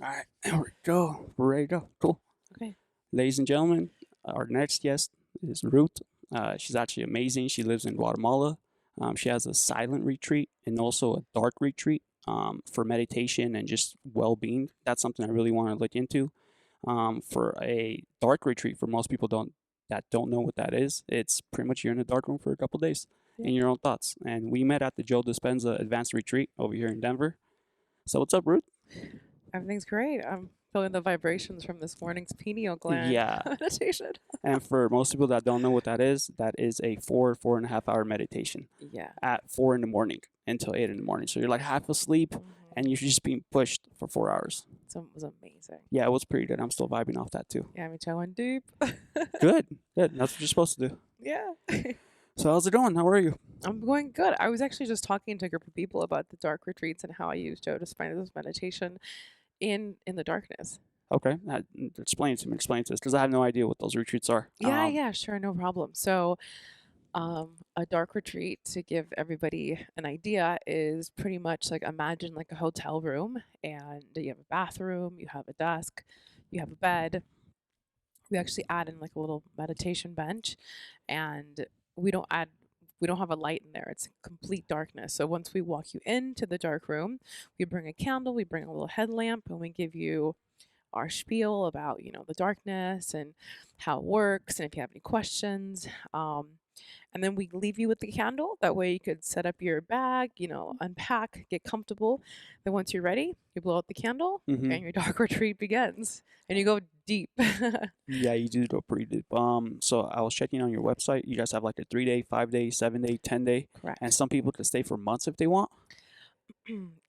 All right, there we go. We're ready to go. Cool. Okay. Ladies and gentlemen, our next guest is Ruth. She's actually amazing. She lives in Guatemala. She has a silent retreat and also a dark retreat for meditation and just well being. That's something I really want to look into. For a dark retreat, for most people don't know what that is, it's pretty much you're in a dark room for a couple days Yeah. in your own thoughts. And we met at the Joe Dispenza Advanced Retreat over here in Denver. So what's up, Ruth? Everything's great. I'm feeling the vibrations from this morning's pineal gland Yeah. meditation. And for most people that don't know what that is a 4.5 hour meditation Yeah. at 4 in the morning until 8 in the morning. So you're like half asleep and you're just being pushed for 4 hours. So it was amazing. Yeah, it was pretty good. I'm still vibing off that too. Yeah, me too. I went deep. Good. Good. That's what you're supposed to do. Yeah. So how's it going? How are you? I'm going good. I was actually just talking to a group of people about the dark retreats and how I use Joe Dispenza's meditation in the darkness. Okay. Explain to me. Explain to us because I have no idea what those retreats are. Yeah, sure, no problem. So, a dark retreat, to give everybody an idea, is pretty much like imagine like a hotel room, and you have a bathroom, you have a desk, you have a bed. We actually add in like a little meditation bench, and we don't add we don't have a light in there. It's complete darkness. So once we walk you into the dark room, we bring a candle, we bring a little headlamp, and we give you our spiel about the darkness and how it works, and if you have any questions. And then we leave you with the candle. That way you could set up your bag, unpack, get comfortable. Then once you're ready, you blow out the candle Mm-hmm. and your dark retreat begins. And you go deep. Yeah, you do go pretty deep. So I was checking on your website. You guys have like a 3 day, 5 day, 7 day, 10 day, Correct. and some people can stay for months if they want.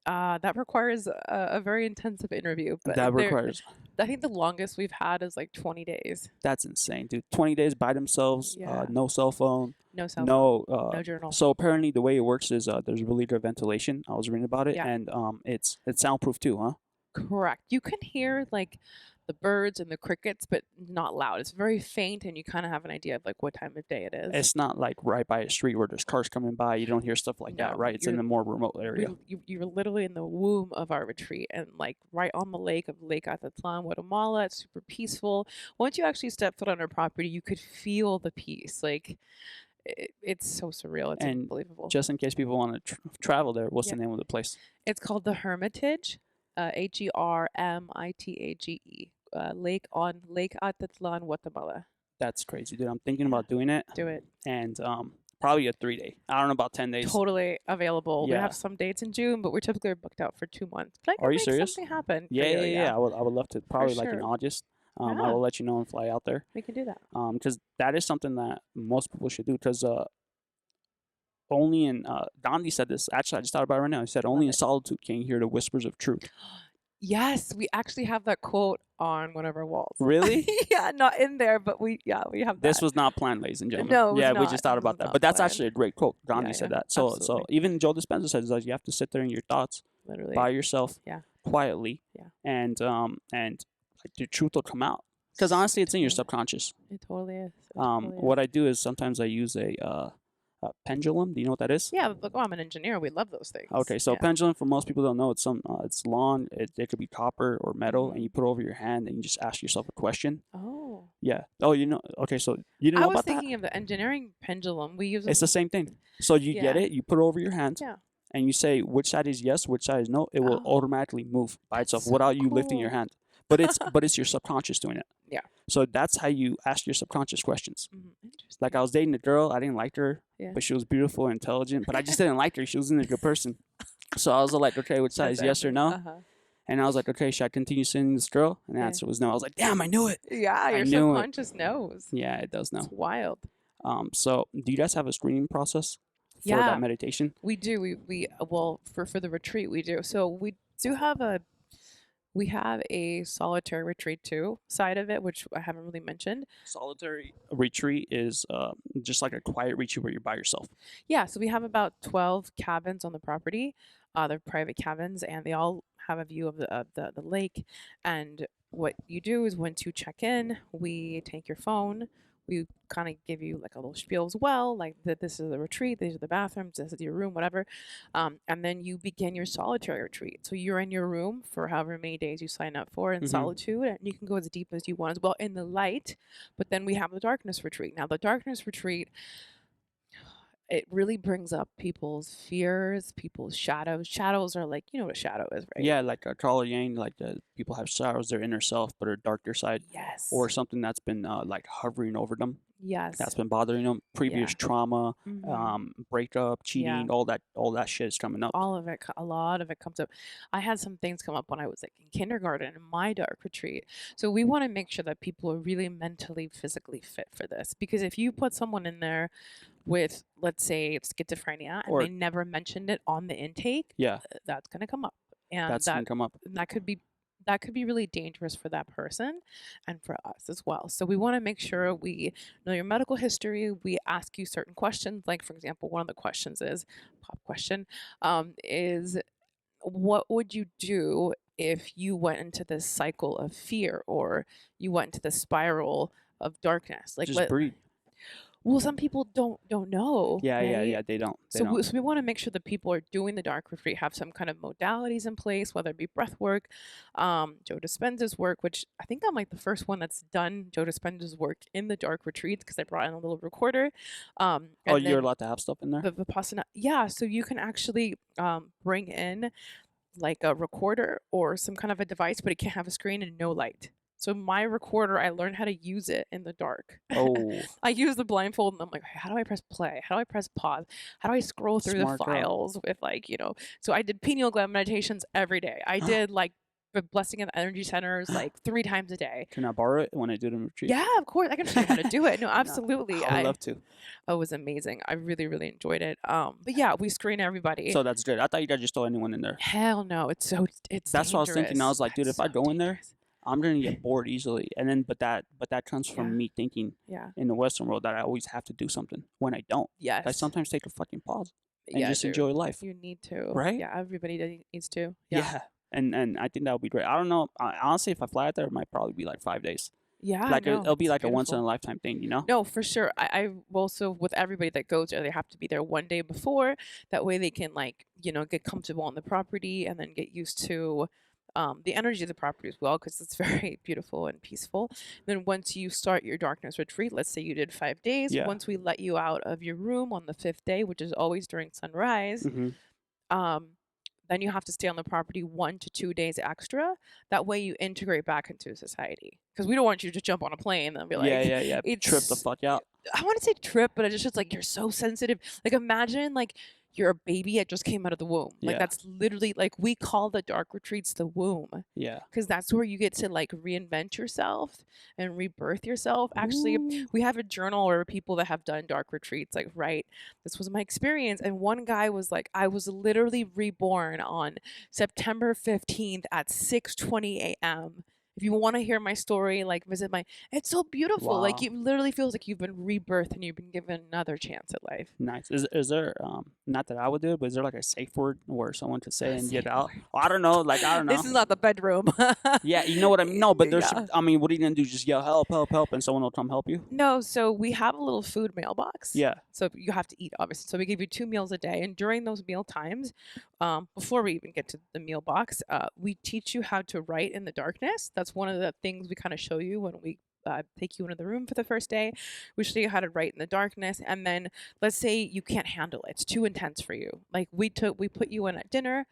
That requires a very intensive interview, but That requires. I think the longest we've had is like 20 days. That's insane, dude. 20 days by themselves. Yeah. No cell phone. No cell No. phone, no journal. So apparently the way it works is there's really good ventilation. I was reading about it, Yeah. and it's soundproof too, huh? Correct. You can hear like the birds and the crickets, but not loud. It's very faint, and you kind of have an idea of like what time of day it is. It's not like right by a street where there's cars coming by. You don't hear stuff like that, No, right? It's in you're- a more remote area. You're literally in the womb of our retreat, and like right on the lake of Lake Atitlan, Guatemala. It's super peaceful. Once you actually step foot on our property, you could feel the peace. Like it's so surreal. It's And unbelievable. Just in case people want to travel there, what's Yeah. the name of the place? It's called the Hermitage, Hermitage, Lake Atitlan, Guatemala. That's crazy, dude. I'm thinking about doing it, Do it. and probably a 3 day. I don't know about 10 days. Totally available. We Yeah. have some dates in June, but we're typically booked out for 2 months. But I can Are you make serious? something happen. for Yeah, you, yeah. I would love to. Probably like in sure. August. I Yeah. will let you know and fly out there. We can do that. Because that is something that most people should do. Because only in Gandhi said this. Actually, I just thought about it right now. He said, "Only in it. solitude can you hear the whispers of truth." Yes, we actually have that quote on one of our walls. Really? Yeah, not in there, but we have that. This was not planned, ladies and gentlemen. No, it was yeah, we not. just thought It about was that. But that's not actually a great quote. Gandhi Yeah, said yeah, that. So absolutely. even Joe Dispenza says that you have to sit there in your thoughts literally by yourself, Yeah. quietly, Yeah. and like the truth will come out. Because honestly, it's in your Totally. subconscious. It totally is. It totally is. What I do is sometimes I use a pendulum. Do you know what that is? Yeah, but I'm an engineer. We love those things. Okay, so yeah. pendulum for most people don't know it's long. It could be copper or metal, and you put it over your hand and you just ask yourself a question. Oh. Yeah. Oh, okay, so you didn't I know was about that? thinking of the engineering pendulum. We use It's the same thing. So you get Yeah. it, you put it over your hand, Yeah. and you say which side is yes, which side is no. It will Oh. automatically move by itself so without you lifting your cool. hand. But it's your subconscious doing it. Yeah. So that's how you ask your subconscious questions. Interesting. Like I was dating a girl, I didn't like her, Yeah. but she was beautiful and intelligent, but I just didn't like her. She wasn't a good person. So I was like, okay, which side is yes or no? Uh-huh. And I was like, okay, should I continue seeing this girl? And the Yeah. answer was no. I was like, damn, I knew it. Yeah, your knew it. subconscious knows. Yeah, it does It's know. wild. So do you guys have a screening process for Yeah. that meditation? We do. We well for the retreat we do. So we do have a solitary retreat too side of it, which I haven't really mentioned. Solitary retreat is just like a quiet retreat where you're by yourself. Yeah, so we have about 12 cabins on the property. They're private cabins, and they all have a view of the lake. And what you do is once you check in, we take your phone, we kind of give you like a little spiel as well, like that this is the retreat, these are the bathrooms, this is your room, whatever. And then you begin your solitary retreat. So you're in your room for however many days you sign up for in solitude, and you can go as deep as you want as well in the light. But then we have the darkness retreat. Now, the darkness retreat, it really brings up people's fears, people's shadows. Shadows are like, you know what a shadow is, right? Yeah, like Carl Yang, like people have shadows, their inner self, but their darker side, Yes. or something that's been like hovering over them. Yes. That's been bothering them. Previous trauma, breakup, cheating, all that shit is coming up. All of it, a lot of it comes up. I had some things come up when I was like in kindergarten in my dark retreat. So we want to make sure that people are really mentally, physically fit for this. Because if you put someone in there with, let's say, schizophrenia, and they never mentioned it on the intake, that's going to come up. And that's going to come up. And that could be really dangerous for that person and for us as well. So we want to make sure we know your medical history. We ask you certain questions. Like, for example, one of the questions is, pop question, is what would you do if you went into this cycle of fear, or you went into the spiral of darkness? Like, just breathe. Well, some people don't know. Yeah, right? they don't. So we want to make sure that people are doing the dark retreat have some kind of modalities in place, whether it be breath work, Joe Dispenza's work, which I think I'm like the first one that's done Joe Dispenza's work in the dark retreats, because I brought in a little recorder. You're allowed to have stuff in there? The Vipassana, yeah. So you can actually bring in like a recorder or some kind of a device, but it can't have a screen and no light. So my recorder, I learned how to use it in the dark. Oh. I use the blindfold and I'm like, how do I press play? How do I press pause? How do I scroll through the files with like, so I did pineal gland meditations every day. I did like the blessing of the energy centers like 3 times a day. Can I borrow it when I do the retreat? Yeah, of course. I can show you how to do it. No, absolutely. I would love to. Oh, it was amazing. I really, really enjoyed it. But yeah, we screen everybody. So that's good. I thought you guys just throw anyone in there. Hell no. It's That's dangerous. what I was thinking. I was like, dude, if I go in there, I'm gonna get bored easily. And then but that comes from me thinking in the Western world that I always have to do something when I don't. Yes. I sometimes take a fucking pause and just enjoy life. You need to. Right? Yeah, everybody needs to. Yeah. And I think that would be great. I don't know. Honestly, if I fly out there, it might probably be like 5 days. Yeah, like it'll be like beautiful. a once in a lifetime thing, No, for sure. I also, with everybody that goes there, they have to be there one day before. That way they can like get comfortable on the property and then get used to the energy of the property as well, because it's very beautiful and peaceful. Then once you start your darkness retreat, let's say you did 5 days, once we let you out of your room on the 5th day, which is always during sunrise, then you have to stay on the property 1 to 2 days extra. That way you integrate back into society, because we don't want you to jump on a plane and be like, trip the fuck out. I want to say trip, but it's just like, you're so sensitive. Like, imagine like you're a baby that just came out of the womb. Like that's literally, like, we call the dark retreats the womb. Yeah. Because that's where you get to like reinvent yourself and rebirth yourself. Actually, we have a journal where people that have done dark retreats like write, this was my experience. And one guy was like, I was literally reborn on September 15th at 6:20 a.m. If you want to hear my story, like visit my, it's so beautiful. Wow. Like, it literally feels like you've been rebirthed and you've been given another chance at life. Nice. Is there, not that I would do it, but is there like a safe word where someone could say and get out? Well, I don't know. Like, I don't know. This is not the bedroom. Yeah, you know what I mean? No, but there's, I mean, what are you going to do? Just yell, help, help, help, and someone will come help you? No, so we have a little food mailbox. Yeah. So you have to eat, obviously. So we give you 2 meals a day. And during those meal times, before we even get to the meal box, we teach you how to write in the darkness. That's one of the things we kind of show you when we take you into the room for the first day. We show you how to write in the darkness. And then let's say you can't handle it. It's too intense for you. Like, we put you in at dinner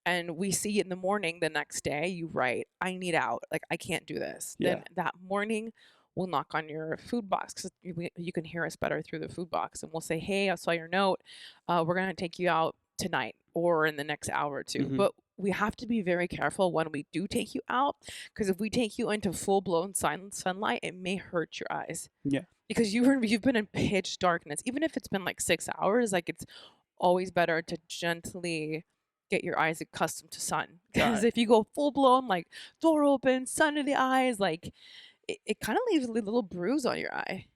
and we see in the morning the next day, you write, I need out. Like, I can't do this. Yeah. Then that morning, we'll knock on your food box, because you can hear us better through the food box. And we'll say, hey, I saw your note. We're going to take you out tonight or in the next hour or two. But we have to be very careful when we do take you out, because if we take you into full-blown sunlight, it may hurt your eyes. Yeah. Because you've been in pitch darkness. Even if it's been like 6 hours, like, it's always better to gently get your eyes accustomed to sun. Because if you go full-blown, like door open, sun in the eyes, like it kind of leaves a little bruise on your eye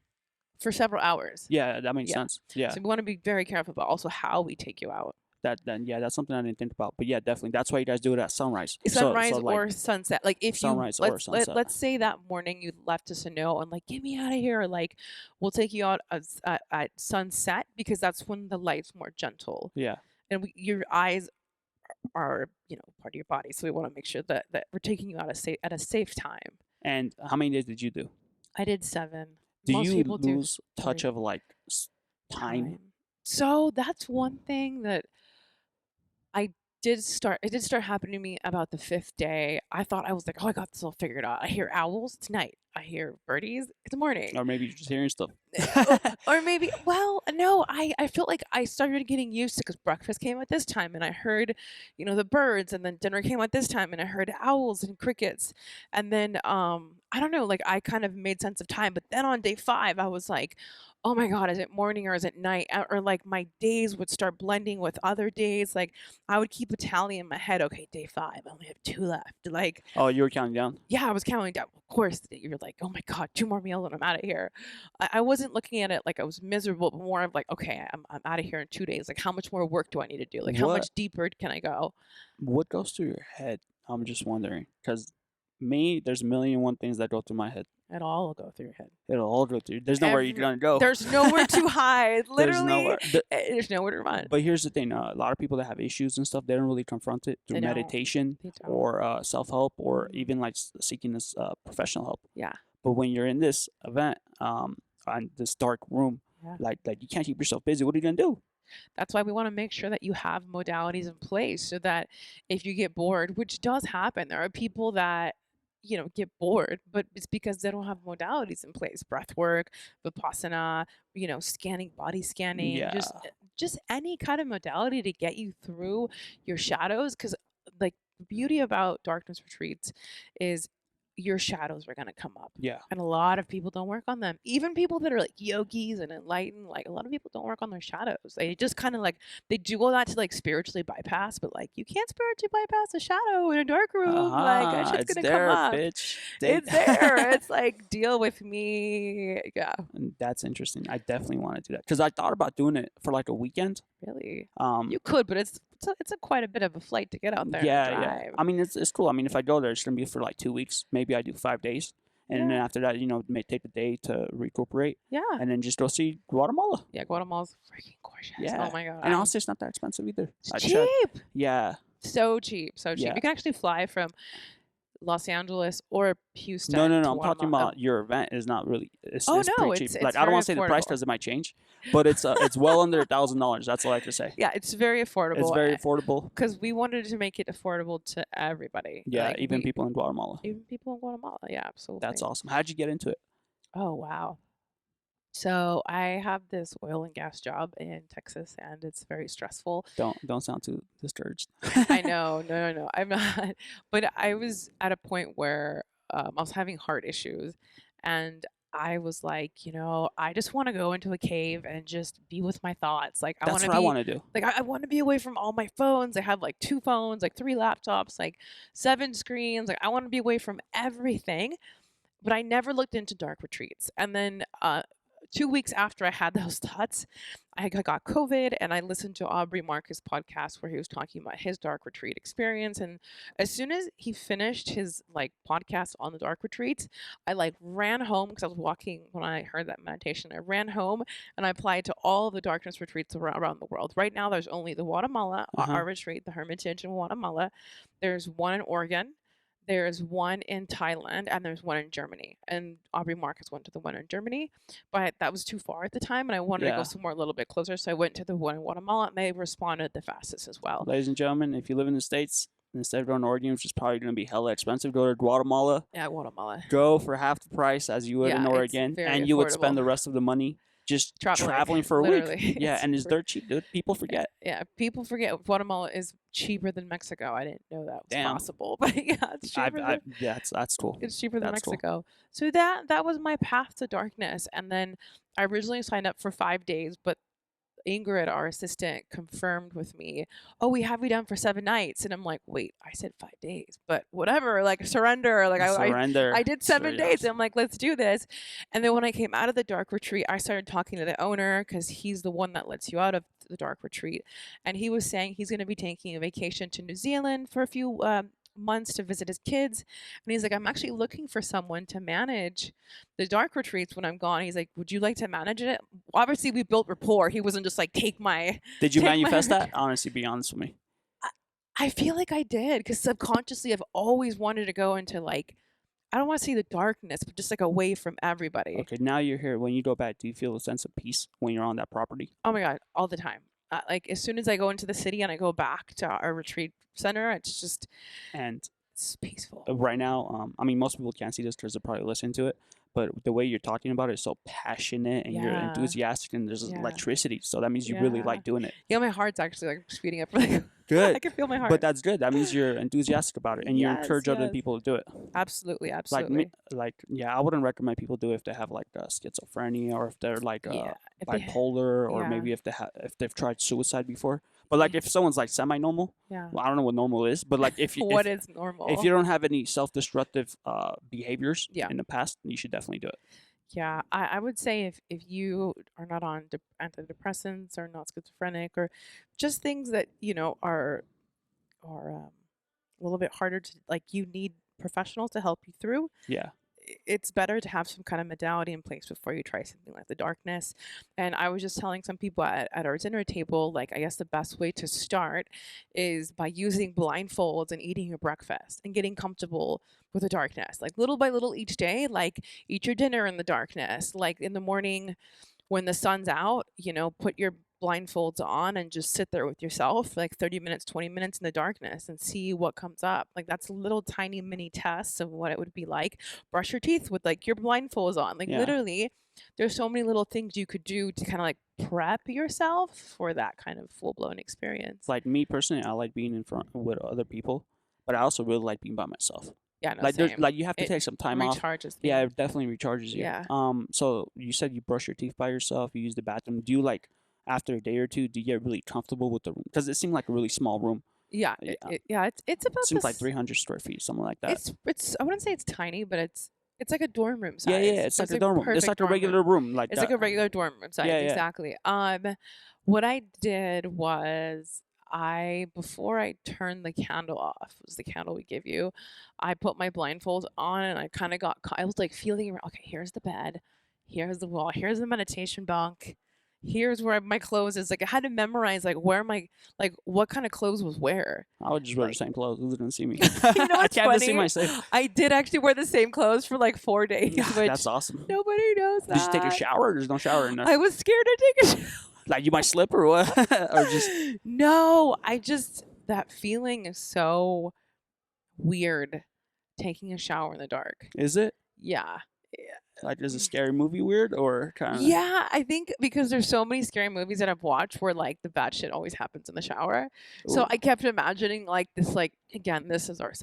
for several hours. Yeah, that makes sense. Yeah. So we want to be very careful about also how we take you out. That's something I didn't think about. But yeah, definitely. That's why you guys do it at sunrise. Sunrise So like or sunset. Like if you sunrise or sunset. let's say that morning you left us a note and like get me out of here. Like we'll take you out at sunset because that's when the light's more gentle Yeah. and your eyes are part of your body. So we want to make sure that we're taking you out at a safe time. And how many days did you do? I did 7. Do Most you people lose do touch 3. of like time? So that's one thing that it did start happening to me about the 5th day. I thought I was like, oh, I got this all figured out. I hear owls, it's night. I hear birdies, it's morning. Or maybe you're just hearing stuff. Or maybe, well, no, I feel like I started getting used to because breakfast came at this time and I heard, the birds, and then dinner came at this time and I heard owls and crickets. And then, I don't know, like I kind of made sense of time. But then on day 5, I was like, oh my God, is it morning or is it night? Or like my days would start blending with other days. Like I would keep a tally in my head. Okay, day 5, I only have 2 left. Like, Oh, you were counting down? yeah, I was counting down. Of course, you're like, oh my God, 2 more meals and I'm out of here. I wasn't looking at it like I was miserable, but more of like, okay, I'm out of here in 2 days. Like, how much more work do I need to do? Like, how much deeper can I go? What goes through your head? I'm just wondering. Because me, there's a million and one things that go through my head. It all will go through your head. It'll all go through. There's nowhere you're going to go. There's nowhere to hide. Literally, there's nowhere to run. But here's the thing. A lot of people that have issues and stuff, they don't really confront it through meditation or self-help or even like seeking this professional help. Yeah. But when you're in this event, on this dark room, like you can't keep yourself busy. What are you going to do? That's why we want to make sure that you have modalities in place so that if you get bored, which does happen, there are people that get bored, but it's because they don't have modalities in place. Breath work, vipassana, scanning, body scanning, just any kind of modality to get you through your shadows. Because like the beauty about darkness retreats is your shadows are going to come up. Yeah. And a lot of people don't work on them. Even people that are like yogis and enlightened, like a lot of people don't work on their shadows. They just kind of like, they do all that to like spiritually bypass, but like you can't spiritually bypass a shadow in a dark room. Like that shit's going to come up. Bitch. It's there. It's like, deal with me. Yeah. And that's interesting. I definitely want to do that. Because I thought about doing it for like a weekend. Really? You could, but it's quite a bit of a flight to get out there. And drive. Yeah. I mean, it's cool. I mean, if I go there, it's gonna be for like 2 weeks. Maybe I do 5 days, and then after that, may take a day to recuperate. Yeah. And then just go see Guatemala. Yeah, Guatemala's freaking gorgeous. Yeah. Oh my God. And honestly, it's not that expensive either. It's cheap. Yeah. So cheap. Yeah. You can actually fly from Los Angeles or Houston. No. I'm talking about your event is not really. It's pretty cheap. It's like I don't want to say the price because it might change, but it's well under $1,000. That's all I have to say. Yeah, it's very affordable. It's very affordable because we wanted to make it affordable to everybody. Yeah, like even people in Guatemala. Even people in Guatemala. Yeah, absolutely. That's awesome. How'd you get into it? Oh wow. So I have this oil and gas job in Texas, and it's very stressful. Don't sound too discouraged. I know, no, I'm not. But I was at a point where I was having heart issues, and I was like, I just want to go into a cave and just be with my thoughts. Like I want to do. Like I want to be away from all my phones. I have like 2 phones, like 3 laptops, like 7 screens. Like I want to be away from everything. But I never looked into dark retreats. And then 2 weeks after I had those thoughts, I got COVID, and I listened to Aubrey Marcus' podcast where he was talking about his dark retreat experience. And as soon as he finished his podcast on the dark retreats, I ran home because I was walking when I heard that meditation. I ran home and I applied to all the darkness retreats around the world. Right now, there's only the Guatemala, our retreat, the Hermitage in Guatemala. There's one in Oregon. There's one in Thailand, and there's one in Germany. And Aubrey Marcus went to the one in Germany, but that was too far at the time, and I wanted to go somewhere a little bit closer, so I went to the one in Guatemala, and they responded the fastest as well. Ladies and gentlemen, if you live in the States, instead of going to Oregon, which is probably going to be hella expensive, go to Guatemala. Yeah, Guatemala. Go for half the price as you would in Oregon, and you would spend the rest of the money just traveling for a week. Yeah, and it's dirt cheap, dude. People forget. Yeah, people forget Guatemala is cheaper than Mexico. I didn't know that was possible, but yeah, it's cheaper. That's cool. It's cheaper than Mexico. Cool. So that was my path to darkness. And then I originally signed up for 5 days, but Ingrid, our assistant, confirmed with me, oh, we have you down for 7 nights. And I'm like, wait, I said 5 days, but whatever, surrender. I did 7 days. And I'm like, let's do this. And then when I came out of the dark retreat, I started talking to the owner because he's the one that lets you out of the dark retreat, and he was saying he's going to be taking a vacation to New Zealand for a few months to visit his kids. And he's like, I'm actually looking for someone to manage the dark retreats when I'm gone. He's like, would you like to manage it? Obviously, we built rapport. He wasn't just like, take my. Did you take my manifest that? retreat. Honestly, be honest with me. I feel like I did, because subconsciously I've always wanted to go into like, I don't want to see the darkness, but just like away from everybody. Okay, now you're here. When you go back, do you feel a sense of peace when you're on that property? Oh my God, all the time. Like as soon as I go into the city and I go back to our retreat center, it's just, And it's peaceful. right now, I mean, most people can't see this because they're probably listening to it, but the way you're talking about it is so passionate and you're Yeah. enthusiastic and there's Yeah. electricity. So that means you really Yeah. like doing it. Yeah, my heart's actually like speeding up. Like, I Good. can feel my heart. But that's good. That means you're enthusiastic about it and you Yes, encourage other yes. people to do it. Absolutely, Like absolutely. me, yeah, I wouldn't recommend people do it if they have like schizophrenia or if they're like Yeah. If they- bipolar or yeah. maybe if they've tried suicide before. But like if someone's like semi-normal, Yeah. well, I don't know what normal is, but like if you What if, is normal? if you don't have any self-destructive behaviors Yeah. in the past, you should definitely do it. Yeah, I would say if you are not on antidepressants or not schizophrenic or just things that are a little bit harder to, like, you need professionals to help you through. Yeah. It's better to have some kind of modality in place before you try something like the darkness. And I was just telling some people at our dinner table, like, I guess the best way to start is by using blindfolds and eating your breakfast and getting comfortable with the darkness, like little by little each day. Like, eat your dinner in the darkness, like in the morning when the sun's out, put your blindfolds on and just sit there with yourself for like 30 minutes, 20 minutes in the darkness and see what comes up. Like, that's little tiny mini tests of what it would be like. Brush your teeth with like your blindfolds on. Like, Yeah. literally, there's so many little things you could do to kind of like prep yourself for that kind of full-blown experience. Like me personally, I like being in front with other people, but I also really like being by myself. Yeah, no, Like same. there's like you have to It take some time off. recharges Yeah, things. it definitely recharges you. Yeah. So you said you brush your teeth by yourself, you use the bathroom. Do you like after a day or two, do you get really comfortable with the room? Because it seemed like a really small room. Yeah, Yeah. it's about It seems like this. 300 square feet, something like that. It's I wouldn't say it's tiny, but it's like a dorm room size. Yeah, it's like a dorm room. It's perfect like a dorm room. regular room. Like It's that. like a regular dorm room size. Yeah, yeah. Exactly. What I did was before I turned the candle off, was the candle we give you, I put my blindfolds on and I kind of I was like feeling around. Okay, here's the bed, here's the wall, here's the meditation bunk, here's where my clothes is. Like, I had to memorize like where what kind of clothes was where. I would just wear the same clothes. Who didn't see me? You know I what's can't even see funny? myself. I did actually wear the same clothes for like 4 days, which That's awesome. nobody knows that. Did you take a shower? There's no shower in there. I was scared to take a shower. Like you might slip or what? Or just No, that feeling is so weird, taking a shower in the dark. is it? Yeah. Like is a scary movie weird or kind of? Yeah, I think because there's so many scary movies that I've watched where like the bad shit always happens in the shower. So I kept imagining like this, like, again, this is our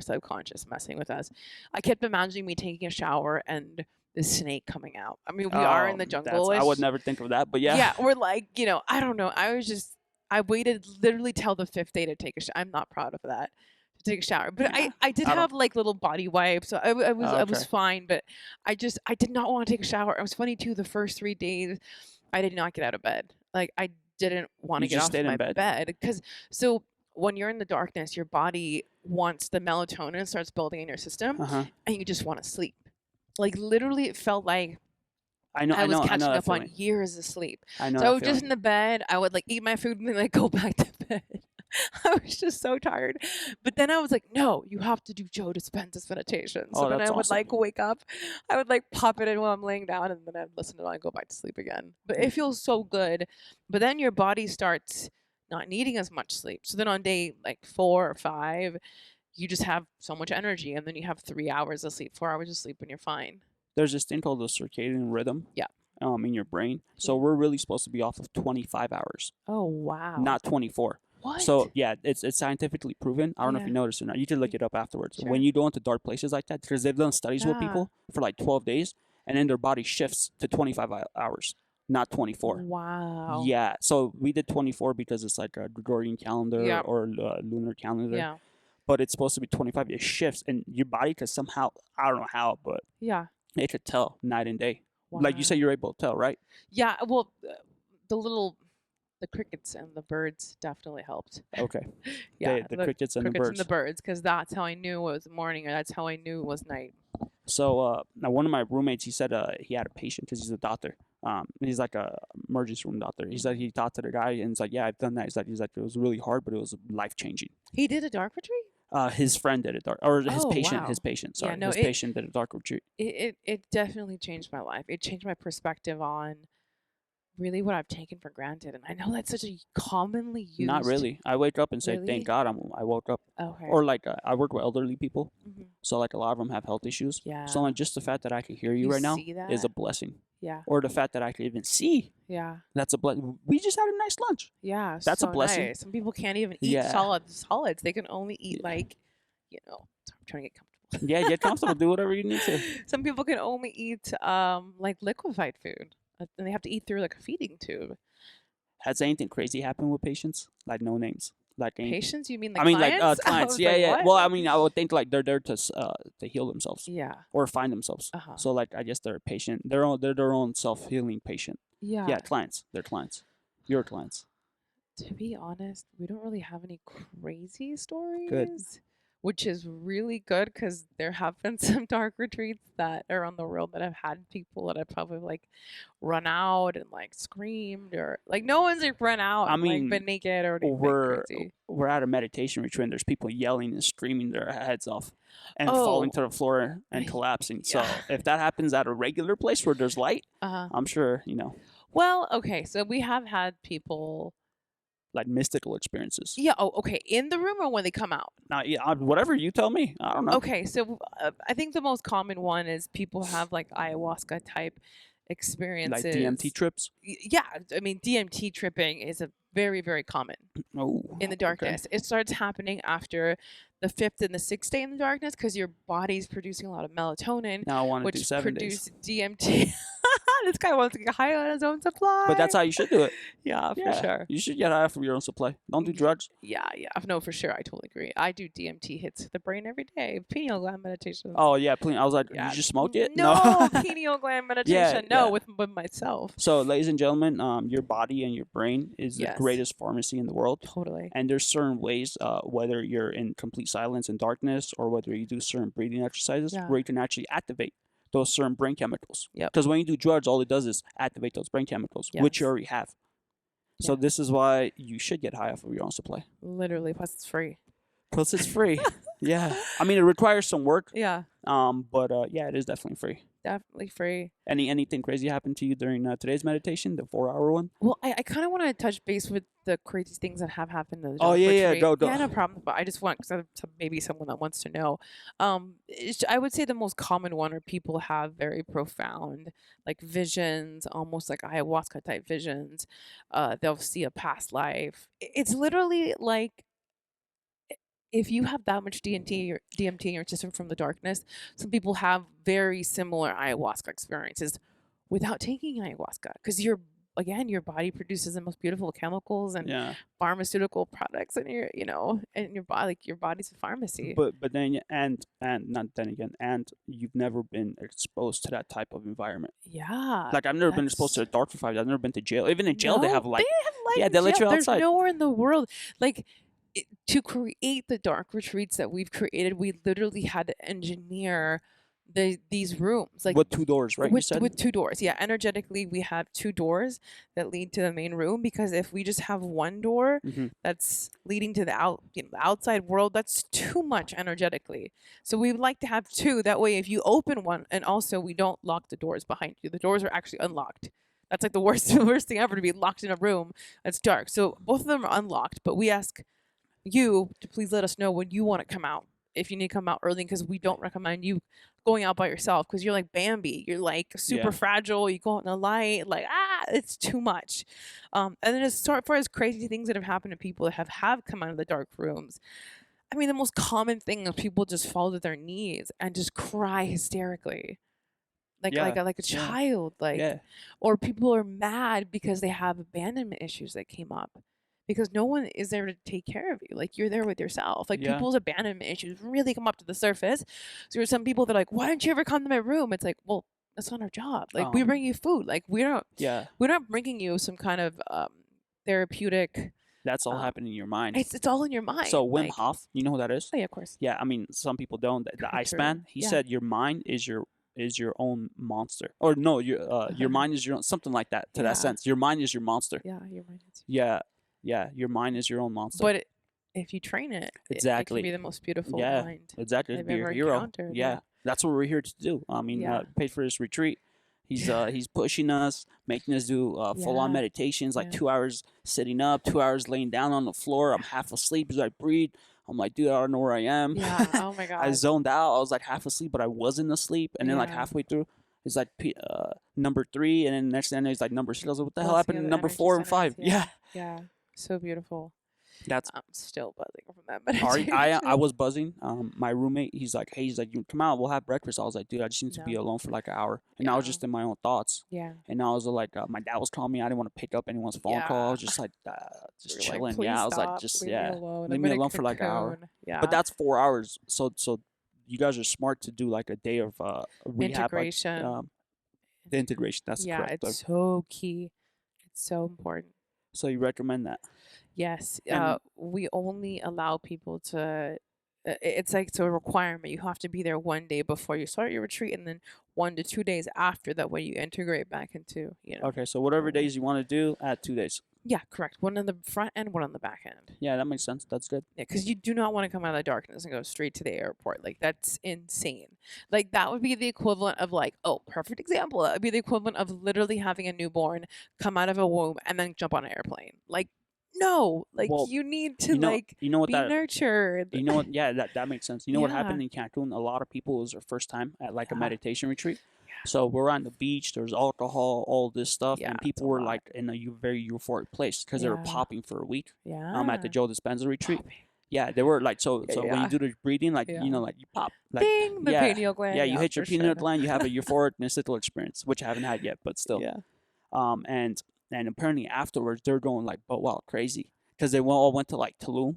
subconscious messing with us. I kept imagining me taking a shower and the snake coming out. I mean, we are in the jungle. I would never think of that, but yeah. Yeah, or like, I don't know. I waited literally till the 5th day to take a shower. I'm not proud of that, to take a shower. But Yeah, I did I don't- have like little body wipes. So I was okay. fine. But I did not want to take a shower. It was funny too. The first 3 days, I did not get out of bed. Like, I didn't want to You get just off stayed in my bed? bed because when you're in the darkness, your body wants the melatonin starts building in your system, and you just want to sleep. Like, literally, it felt like I know. I was catching that up on feeling. years of sleep. I know. So I that was just feeling. in the bed. I would like eat my food and then like go back to bed. I was just so tired. But then I was like, no, you have to do Joe Dispenza's meditation. So Oh, then that's I would awesome. like wake up. I would like pop it in while I'm laying down and then I'd listen to it and go back to sleep again. But it feels so good. But then your body starts not needing as much sleep. So then on day like 4 or 5, you just have so much energy and then you have 3 hours of sleep, 4 hours of sleep and you're fine. There's this thing called the circadian rhythm. Yeah. In your brain. So Yeah. we're really supposed to be off of 25 hours, Oh, wow. not 24. What? So yeah, it's scientifically proven. I don't know if Yeah. you noticed or not. You can look it up afterwards. Sure. When you go into dark places like that, because they've done studies with Yeah. people for like 12 days, and then their body shifts to 25 hours, not 24. Wow. Yeah. So we did 24 because it's like a Gregorian calendar Yeah. or lunar calendar. Yeah. But it's supposed to be 25. It shifts, and your body could somehow, I don't know how, but Yeah. it could tell night and day. Like you said, Wow. you're able to tell, right? Yeah. Well, the little The crickets and the birds definitely helped. Okay. Yeah, The crickets and the crickets and the birds. birds, because that's how I knew it was morning, or that's how I knew it was night. So now one of my roommates, he said he had a patient because he's a doctor. He's like a emergency room doctor. He said he talked to the guy and he's like, yeah, I've done that. He's like it was really hard, but it was life changing. He did a dark retreat? His friend did a dark, or his Oh, patient, wow. his patient. Yeah, Sorry, no, his patient did a dark retreat. it definitely changed my life. It changed my perspective on really what I've taken for granted. And I know that's such a commonly used. Not really. I wake up and say, Really? thank God I woke up. Okay. Or like I work with elderly people, Mhm. so like a lot of them have health issues. Yeah. So like just the fact that I can hear you You right now see is a that? blessing. Yeah. Or the fact that I can even see, Yeah. that's a blessing. We just had a nice lunch. Yeah. That's a so blessing. nice. Some people can't even eat Yeah. solids. They can only eat Yeah. like, I'm trying to get comfortable. Yeah, get comfortable. Do whatever you need to. Some people can only eat like liquefied food, and they have to eat through like a feeding tube. Has anything crazy happened with patients? Like no names. Like anything. Patients? You mean like I mean, clients? like I clients. was Yeah, like, yeah. what? Well, I mean, I would think like they're there to heal themselves Yeah. or find themselves. Uh-huh. So like, I guess they're a patient. They're their own self healing patient. Yeah. Yeah, clients. They're clients. Your clients. To be honest, we don't really have any crazy stories, which is really good because there have been some dark retreats that are on the world that have had people that have probably like run out and like screamed, or like no one's like run out I and mean, like been naked or anything crazy. We're at a meditation retreat and there's people yelling and screaming their heads off and Oh. falling to the floor and collapsing. So Yeah. if that happens at a regular place where there's light, Uh-huh. I'm sure, Well, okay, so we have had people. like mystical experiences. Yeah. Oh, okay. In the room or when they come out? Now, yeah, whatever you tell me. I don't know. Okay, so I think the most common one is people have like ayahuasca type experiences. Like DMT trips. Yeah, I mean DMT tripping is a very, very common Oh, in the okay. darkness. It starts happening after the 5th and the 6th day in the darkness because your body's producing a lot of melatonin, Now I want to do which 7 days. produce DMT. This guy wants to get high on his own supply. But that's how you should do it. Yeah, for sure. You should get high from your own supply. Don't do drugs. Yeah, no, for sure. I totally agree. I do DMT hits to the brain every day. Pineal gland meditation. Oh yeah, please. I was like, Yeah. you just smoked it? No, pineal gland meditation. Yeah. With myself. So, ladies and gentlemen, your body and your brain is Yes. the greatest pharmacy in the world. Totally. And there's certain ways, whether you're in complete silence and darkness, or whether you do certain breathing exercises, Yeah. where you can actually activate those certain brain chemicals. Yep. Because when you do drugs, all it does is activate those brain chemicals, which you Yes. already have. So Yeah. this is why you should get high off of your own supply. Literally, plus it's free. Plus, it's free. Yeah. I mean, it requires some work. Yeah, But yeah, it is definitely free. definitely free. Anything crazy happened to you during today's meditation, the 4-hour one? Well, I kind of want to touch base with the crazy things that have happened in the Oh, dark yeah, retreat. go. Yeah, no problem. But I just want, because maybe someone that wants to know. I would say the most common one are people have very profound, like visions, almost like ayahuasca type visions. They'll see a past life. It's literally like if you have that much DMT in your system from the darkness, some people have very similar ayahuasca experiences without taking ayahuasca, because your body produces the most beautiful chemicals and Yeah. pharmaceutical products, and your body, like your body's a pharmacy. But then and not then again, and you've never been exposed to that type of environment. Yeah, Like I've never been exposed to the dark for 5 years. I've never been to jail. Even in jail, they have light. light Yeah, in they let jail. you outside. There's nowhere in the world like to create the dark retreats that we've created. We literally had to engineer these rooms like with 2 doors, right? You said? with 2 doors. Yeah, energetically we have 2 doors that lead to the main room, because if we just have one door Mhm. that's leading to the outside world, that's too much energetically. So we would like to have 2. That way, if you open one, and also we don't lock the doors behind you. The doors are actually unlocked. That's like the worst thing ever, to be locked in a room that's dark. So both of them are unlocked, but we ask you to please let us know when you want to come out, if you need to come out early, because we don't recommend you going out by yourself, because you're like Bambi. You're like super fragile. You go out in the light, like it's too much. And then as far as crazy things that have happened to people that have come out of the dark rooms, I mean, the most common thing is people just fall to their knees and just cry hysterically, like a child, or people are mad because they have abandonment issues that came up, because no one is there to take care of you. Like, you're there with yourself. Like, people's abandonment issues really come up to the surface. So there's some people that are like, why don't you ever come to my room? It's like, well, that's not our job. Like, we bring you food. Like, we're not bringing you some kind of therapeutic. That's all Um, happening in your mind. it's all in your mind. So Wim Like, Hof, you know who that is? oh yeah, of course. Yeah, I mean, some people don't. The True, Iceman, true. he Yeah. said your mind is your own monster, or no, your mind is your own, something like that. To that Yeah. sense, your mind is your monster. Yeah, your mind is. Yeah, yeah, your mind is your own monster. But if you train it, it can be Exactly. the most beautiful Yeah, mind exactly. It'd I've be your ever hero. encountered. Yeah, that's what we're here to do. I mean, Yeah. paid for this retreat. He's pushing us, making us do full on Yeah. meditations, like Yeah. 2 hours sitting up, 2 hours laying down on the floor. I'm half asleep as I breathe. I'm like, dude, I don't know where I am. Yeah. Oh my I God. zoned out. I was like half asleep, but I wasn't asleep. And then like Yeah. halfway through, it's like number 3, and then next thing it's like number 6. I was like, what the hell Blessing happened of to the number energy 4 and centers. 5? Yeah, Yeah. So beautiful. that's I'm still buzzing from that I meditation. was buzzing. My roommate, he's like, hey, he's like, you come out, we'll have breakfast. I was like, dude, I just need to be No. alone for like an hour, and I was Yeah. just in my own thoughts. Yeah. And I was like, my dad was calling me. I didn't want to pick up anyone's phone call. I Yeah. was just like, just You're like, chilling. please Yeah, I was like, stop. just Leave me alone. leave I'm me in a alone for like an hour. cocoon. Yeah. But that's 4 hours. So you guys are smart to do like a day of rehab, like Integration. the integration. That's Yeah, correct. it's so key. It's so important. So you recommend that? Yes, And we only allow people to. It's like it's a requirement. You have to be there one day before you start your retreat, and then 1 to 2 days after that, when you integrate back into, okay, so whatever normal. days you want to do, add 2 days. Yeah, correct. One on the front end, one on the back end. Yeah, that makes sense. That's good. Yeah, because you do not want to come out of the darkness and go straight to the airport. Like, that's insane. Like, that would be the equivalent of, like, oh, perfect example. That would be the equivalent of literally having a newborn come out of a womb and then jump on an airplane. Like, no, like, Well, you need to you know what be that nurtured. you know what? Yeah, that makes sense. You know what Yeah. happened in Cancun? A lot of people, it was their first time at like a Yeah. meditation retreat. Yeah. So we're on the beach. There's alcohol, all this stuff, Yeah, and it's people a were lot. like in a very euphoric place because they were Yeah. popping for a week. Yeah. At the Joe Dispenza retreat. Popping. Yeah, they were like so. Yeah, So when yeah. you do the breathing, like Yeah. like you pop, like Ding, the yeah, pineal gland. yeah, you hit your for pineal sure. gland. You have a euphoric mystical experience, which I haven't had yet, but still. Yeah. And apparently afterwards they're going like, but wow, crazy, because they all went to like Tulum.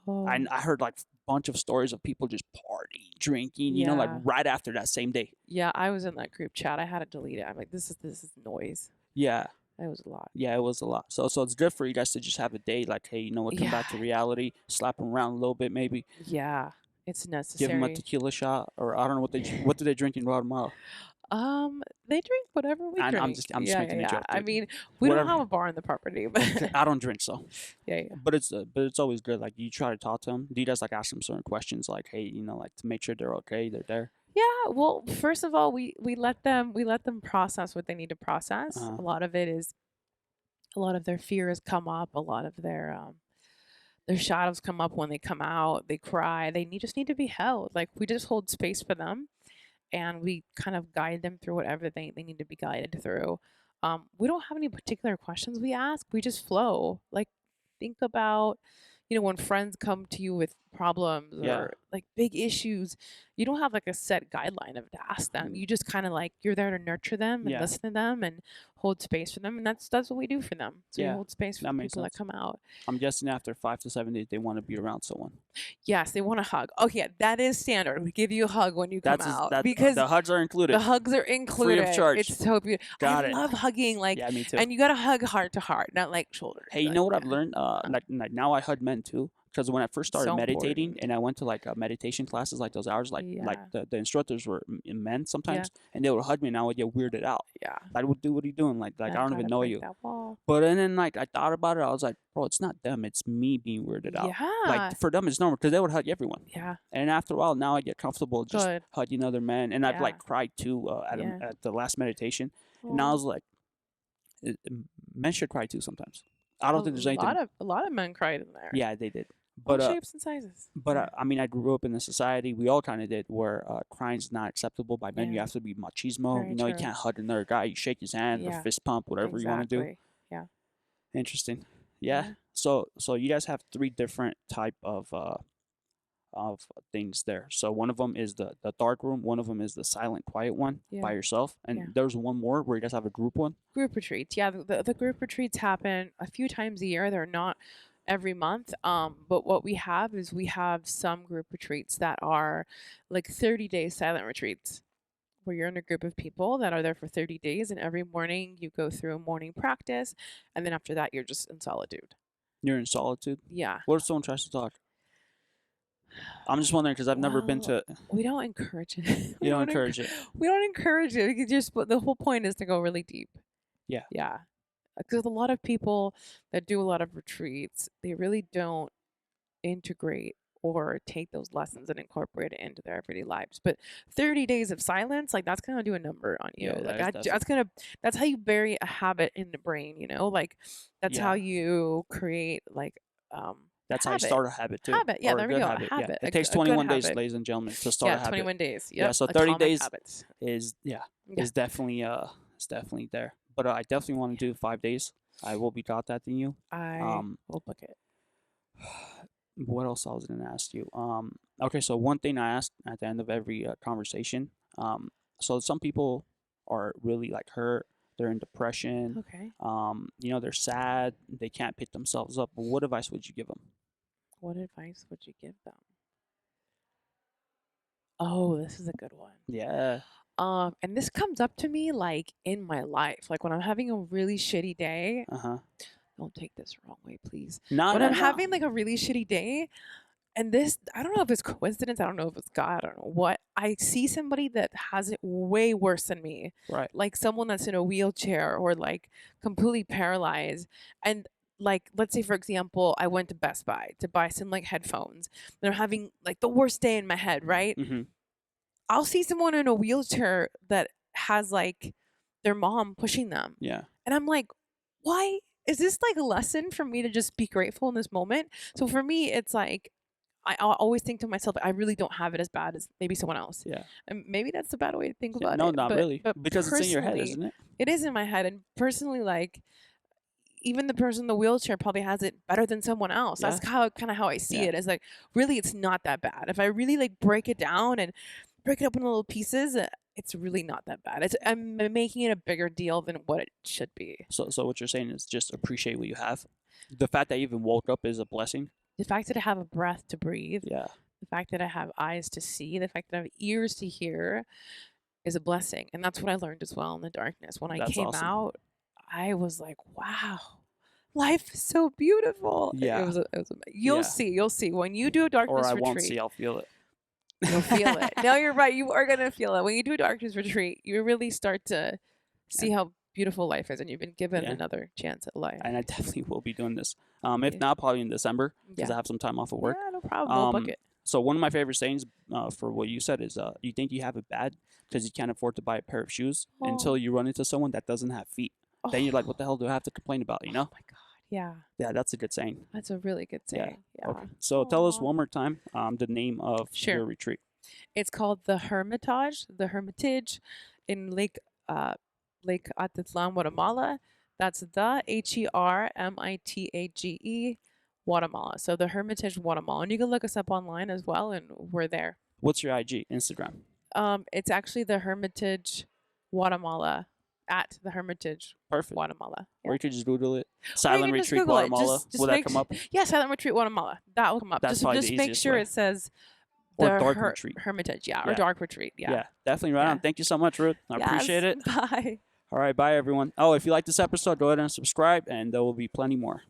Oh. I heard like a bunch of stories of people just partying, drinking, you know, like Yeah. right after that same day. Yeah, I was in that group chat. I had to delete it. I'm like, this is noise. Yeah, That was a lot. yeah, it was a lot. So it's good for you guys to just have a day like, hey, you know what, come back to Yeah. reality, slap them around a little bit, maybe Yeah, it's give them a necessary. tequila shot, or I don't know what do they drink in Guatemala. They drink whatever we drink. I'm just yeah, making a joke. I dude. mean, we Whatever. don't have a bar on the property, but I don't drink, so. yeah. But it's always good. Like you try to talk to them. Do you guys like ask them certain questions, like, hey, you know, like to make sure they're okay, they're there. Yeah, well, first of all, we let them process what they need to process. Uh-huh. A lot of it is a lot of their fears come up, a lot of their shadows come up when they come out, they cry, just need to be held. Like, we just hold space for them, and we kind of guide them through whatever they need to be guided through. We don't have any particular questions we ask. We just flow. Like, think about, when friends come to you with problems Yeah. or like big issues, you don't have like a set guideline of to ask them. You just kind of like, you're there to nurture them and Yeah. listen to them and hold space for them. And that's what we do for them. So we Yeah, hold space for that the makes people that sense. come out. I'm guessing after 5 to 7 days they want to be around someone. Yes, they want a hug. Oh yeah, that is standard. We give you a hug when you come out because the hugs are included. the hugs are included. charge. It's so beautiful. Got I it. love hugging, like, Yeah, me too. and you gotta hug heart to heart, not like shoulders. Hey, you like, know what I've yeah. learned? Like now I hug men too. Because when I first started So meditating, important. and I went to like meditation classes, like those hours, like Yeah. the instructors were men sometimes, and they would hug me, and I would get weirded out. Yeah. I would do, what are you doing? Like I don't even gotta know break you. that wall. But and then like I thought about it, I was like, bro, it's not them, it's me being weirded out. Yeah. Like for them, it's normal because they would hug everyone. Yeah. And after a while, now I get comfortable just Good. hugging other men, and I've Yeah. like cried too Yeah. at the last meditation, and I Aw. was like, men should cry too sometimes. I don't think there's anything. A lot of men cried in there. Yeah, they did. All But shapes and sizes. Yeah. I mean, I grew up in a society, we all kind of did, where crying's not acceptable by men. You Yeah. have to be machismo. Very You true. can't hug another guy. You shake his hand or Yeah. fist pump, whatever you want to do. Exactly. Yeah. Interesting. Yeah. Yeah. So you guys have 3 different type of things there. So one of them is the dark room. One of them is the silent, quiet one by Yeah. yourself. And Yeah. there's one more where you guys have a group one. Group retreats. Yeah, the group retreats happen a few times a year. They're not every month. But what we have is we have some group retreats that are like 30-day silent retreats, where you're in a group of people that are there for 30 days, and every morning you go through a morning practice, and then after that you're just in solitude. You're in solitude. Yeah. What if someone tries to talk? I'm just wondering because I've never been Well, to. we don't encourage it. You don't encourage it. We don't encourage it. We just the whole point is to go really deep. Yeah. Yeah. Because a lot of people that do a lot of retreats, they really don't integrate or take those lessons and incorporate it into their everyday lives. But 30 days of silence, like that's gonna do a number on you. Yeah, Like that is that's how you bury a habit in the brain, Like that's how Yeah. you create like That's how you habit. start a habit too. Habit. Yeah, Or there a we good go. habit. A habit. Yeah. It takes 21 days, habit. ladies and gentlemen, to start Yeah, a habit. 21 days. Yeah, Yep. so 30 Atomic days habits. is Yeah. definitely there. But I definitely want to do 5 days. I will be contacting you. I will book it. What else I was gonna ask you? Okay, so one thing I asked at the end of every conversation. So some people are really like hurt. They're in depression. Okay. They're sad. They can't pick themselves up. But what advice would you give them? What advice would you give them? Oh, this is a good one. Yeah. And this comes up to me like in my life, like when I'm having a really shitty day. Don't take this the wrong way, please. No, When no, I'm no. having like a really shitty day, and this, I don't know if it's coincidence, I don't know if it's God, I don't know what. I see somebody that has it way worse than me, Right. like someone that's in a wheelchair or like completely paralyzed. And like, let's say for example, I went to Best Buy to buy some like headphones, and I'm having like the worst day in my head, right? Mm-hmm. I'll see someone in a wheelchair that has like their mom pushing them. Yeah. And I'm like, why is this like a lesson for me to just be grateful in this moment? So for me, it's like, I always think to myself, I really don't have it as bad as maybe someone else. Yeah. And maybe that's the bad way to think Yeah, about no, it. not really. But Because it's in your head, personally, isn't it? it is in my head. And personally, like, even the person in the wheelchair probably has it better than someone else. Yeah. That's how I see Yeah. it. It's like, really, it's not that bad. If I really like break it down and break it up into little pieces, it's really not that bad. I'm making it a bigger deal than what it should be. So what you're saying is just appreciate what you have. The fact that you even woke up is a blessing. The fact that I have a breath to breathe, Yeah. the fact that I have eyes to see, the fact that I have ears to hear is a blessing. And that's what I learned as well in the darkness. When I That's came awesome. out, I was like, wow, life is so beautiful. Yeah. You'll Yeah. see. You'll see. When you do a darkness Or I retreat, won't see. I'll feel it. you'll feel it. No, you're right. You are going to feel it. When you do a darkness retreat, you really start to see how beautiful life is, and you've been given another chance at life. And I definitely will be doing this. If not, probably in December, because I have some time off of work. Yeah, no problem. We'll book it. So one of my favorite sayings for what you said is, you think you have it bad because you can't afford to buy a pair of shoes until you run into someone that doesn't have feet. Then you're like, what the hell do I have to complain about, you know? Oh my God. Yeah. Yeah, that's a good saying. That's a really good saying. Yeah. Okay. So tell us one more time the name of your retreat. It's called the Hermitage in Lake Atitlan, Guatemala. That's the Hermitage, Guatemala. So the Hermitage, Guatemala. And you can look us up online as well, and we're there. What's your IG, Instagram? It's actually the Hermitage, Guatemala. At the Hermitage, Perfect. Guatemala. Yeah. Or you could just Google it. Silent Retreat Guatemala. Will that come up? Yeah, Silent Retreat Guatemala. That will come up. That's just make sure it says or Dark Retreat. Hermitage, or Dark Retreat. Yeah, definitely right on. Thank you so much, Ruth. I appreciate it. Bye. All right, bye everyone. Oh, if you like this episode, go ahead and subscribe, and there will be plenty more.